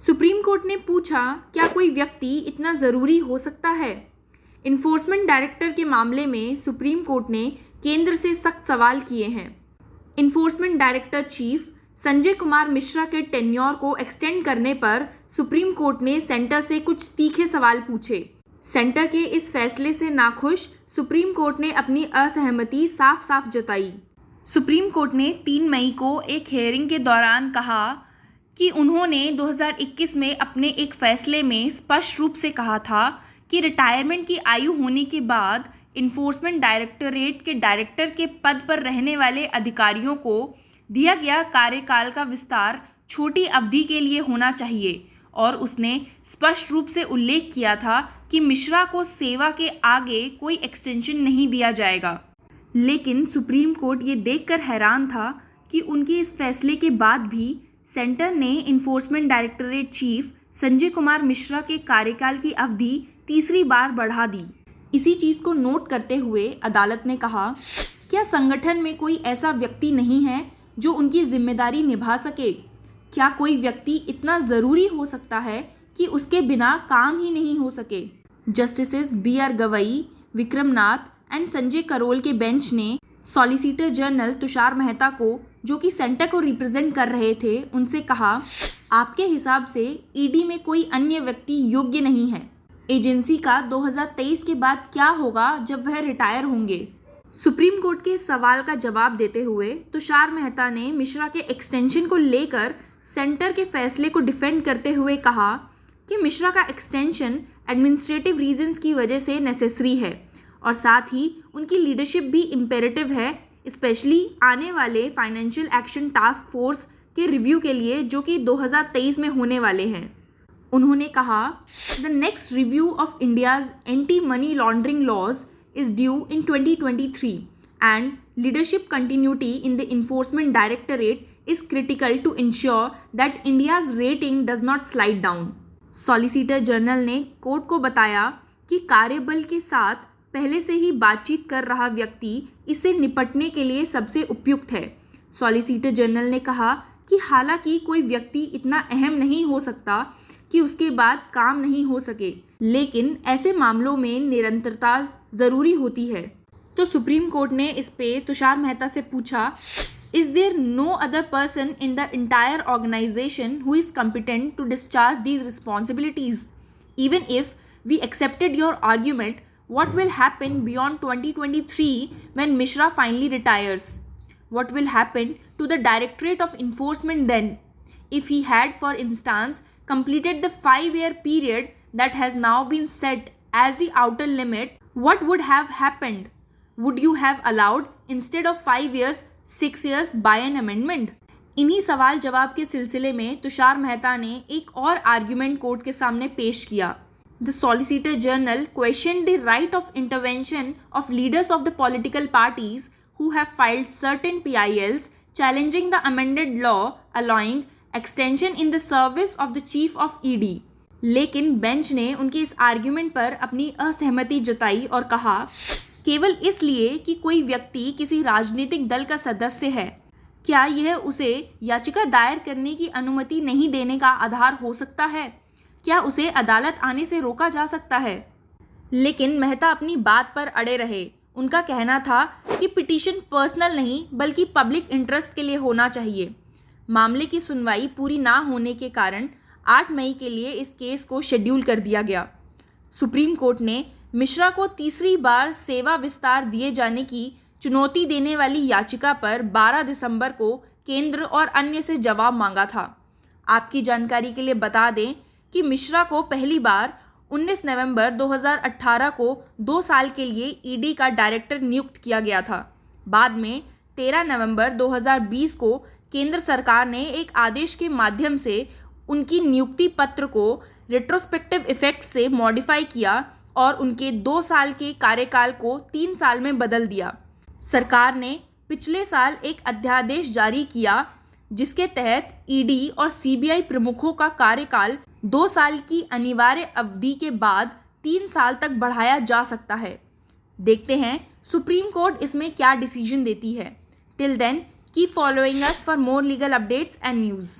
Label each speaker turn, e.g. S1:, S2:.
S1: Supreme court ने पूछा, क्या कोई व्यक्ति इतना ज़रूरी हो सकता है? इन्फोर्समेंट डायरेक्टर के मामले में सुप्रीम कोर्ट ने केंद्र से सख्त सवाल किए हैं। Enforcement director chief Sanjay Kumar Mishra के टेन्योर को एक्सटेंड करने पर सुप्रीम कोर्ट ने सेंटर से कुछ तीखे सवाल पूछे। सेंटर के इस फैसले से नाखुश सुप्रीम कोर्ट ने अपनी असहमति साफ साफ जताई। सुप्रीम कोर्ट ने 3 मई को एक हियरिंग के दौरान कहा कि उन्होंने 2021 में अपने एक फैसले में स्पष्ट रूप से कहा था कि रिटायरमेंट की आयु होने के बाद इन्फोर्समेंट डायरेक्टोरेट के डायरेक्टर के पद पर रहने वाले अधिकारियों को दिया गया कार्यकाल का विस्तार छोटी अवधि के लिए होना चाहिए, और उसने स्पष्ट रूप से उल्लेख किया था कि मिश्रा को सेवा के आगे कोई एक्सटेंशन नहीं दिया जाएगा। लेकिन सुप्रीम कोर्ट ये देखकर हैरान था कि उनके इस फैसले के बाद भी सेंटर ने enforcement directorate chief Sanjay Kumar Mishra के कार्यकाल की अवधि तीसरी बार बढ़ा दी। इसी चीज़ को नोट करते हुए अदालत ने कहा, क्या संगठन में कोई ऐसा व्यक्ति नहीं है जो उनकी जिम्मेदारी निभा सके? क्या कोई व्यक्ति इतना ज़रूरी हो सकता है कि उसके बिना काम ही नहीं हो सके? Justices BR Gavai, Vikram Nath and Sanjay Karol के बेंच ने सॉलिसिटर जनरल तुषार मेहता को, जो कि सेंटर को रिप्रेजेंट कर रहे थे, उनसे कहा, आपके हिसाब से ईडी में कोई अन्य व्यक्ति योग्य नहीं है। एजेंसी का 2023 के बाद क्या होगा जब वह रिटायर होंगे? सुप्रीम कोर्ट के सवाल का जवाब देते हुए तुषार मेहता ने मिश्रा के एक्सटेंशन को लेकर सेंटर के फैसले को डिफेंड करते हुए कहा कि मिश्रा का एक्सटेंशन एडमिनिस्ट्रेटिव रीजंस की वजह से नेसेसरी है और साथ ही उनकी लीडरशिप भी इम्पेरेटिव है, स्पेशली आने वाले फाइनेंशियल एक्शन टास्क फोर्स के रिव्यू के लिए, जो कि 2023 में होने वाले हैं। उन्होंने कहा, the next review of India's anti money laundering laws is due in 2023 and leadership continuity in the enforcement directorate is critical to ensure that India's rating does not slide down. Solicitor general ने court को बताया कि कार्यबल के साथ पहले से ही बातचीत कर रहा व्यक्ति इससे निपटने के लिए सबसे उपयुक्त है। सॉलिसिटर जनरल ने कहा कि हालांकि कोई व्यक्ति इतना अहम नहीं हो सकता कि उसके बाद काम नहीं हो सके, लेकिन ऐसे मामलों में निरंतरता ज़रूरी होती है। तो सुप्रीम कोर्ट ने इस पे तुषार मेहता से पूछा, Is there no other person in the entire organization who is competent to discharge these responsibilities? Even if we accepted your argument, what will happen beyond 2023 when Mishra finally retires? What will happen to the Directorate of Enforcement then? If he had, for instance, completed the 5-year period that has now been set as the outer limit, what would have happened? Would you have allowed, instead of 5 years, 6 years by an amendment? इन्हीं सवाल जवाब के सिलसिले में तुषार मेहता ने एक और argument court के सामने पेश किया। The solicitor general questioned the right of intervention of leaders of the political parties who have filed certain PILs challenging the amended law allowing extension in the service of the chief of ED। लेकिन bench ने उनके इस argument पर अपनी असहमति जताई और कहा, केवल इसलिए कि कोई व्यक्ति किसी राजनीतिक दल का सदस्य है, क्या यह उसे याचिका दायर करने की अनुमति नहीं देने का आधार हो सकता है? क्या उसे अदालत आने से रोका जा सकता है? लेकिन मेहता अपनी बात पर अड़े रहे। उनका कहना था कि पिटीशन पर्सनल नहीं बल्कि पब्लिक इंटरेस्ट के लिए होना चाहिए। मामले की सुनवाई पूरी ना होने के कारण 8 मई के लिए इस केस को शेड्यूल कर दिया गया। सुप्रीम कोर्ट ने मिश्रा को तीसरी बार सेवा विस्तार दिए जाने की चुनौती देने वाली याचिका पर 12 दिसंबर को केंद्र और अन्य से जवाब मांगा था। आपकी जानकारी के लिए बता दें कि मिश्रा को पहली बार 19 नवंबर 2018 को 2 साल के लिए ईडी का डायरेक्टर नियुक्त किया गया था। बाद में 13 नवंबर 2020 को केंद्र सरकार ने एक आदेश के माध्यम से उनकी नियुक्ति पत्र को रेट्रोस्पेक्टिव इफेक्ट से मॉडिफाई किया और उनके 2 साल के कार्यकाल को 3 साल में बदल दिया। सरकार ने पिछले साल एक अध्यादेश जारी किया जिसके तहत ईडी और CBI प्रमुखों का कार्यकाल 2 साल की अनिवार्य अवधि के बाद 3 साल तक बढ़ाया जा सकता है। देखते हैं सुप्रीम कोर्ट इसमें क्या डिसीजन देती है। Till then keep following us for more legal updates and news.